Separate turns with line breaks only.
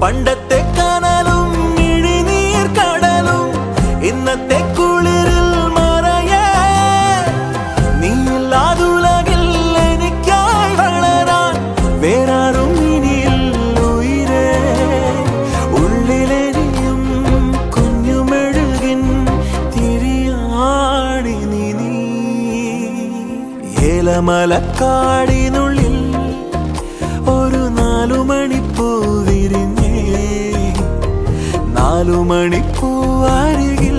പണ്ടത്തെ കനലും ഇഴിനീർ കടലും ഇന്നത്തെ കുളിരിൽ മറയേ നീയില്ലാതുലകിൽ എനിക്കായി വളരാൻ വേറാരും ഇനിയില്ല ഉയിരേ ഉള്ളിലെരിയും കുഞ്ഞുമെഴുകിൻ തിരിയാണി നീ ഏലമലക്കാടിനുള്ളിൽ ഒരു 4 മണിപ്പൂ വിരിഞ്ഞേ 4 മണിപ്പൂ അരികിൽ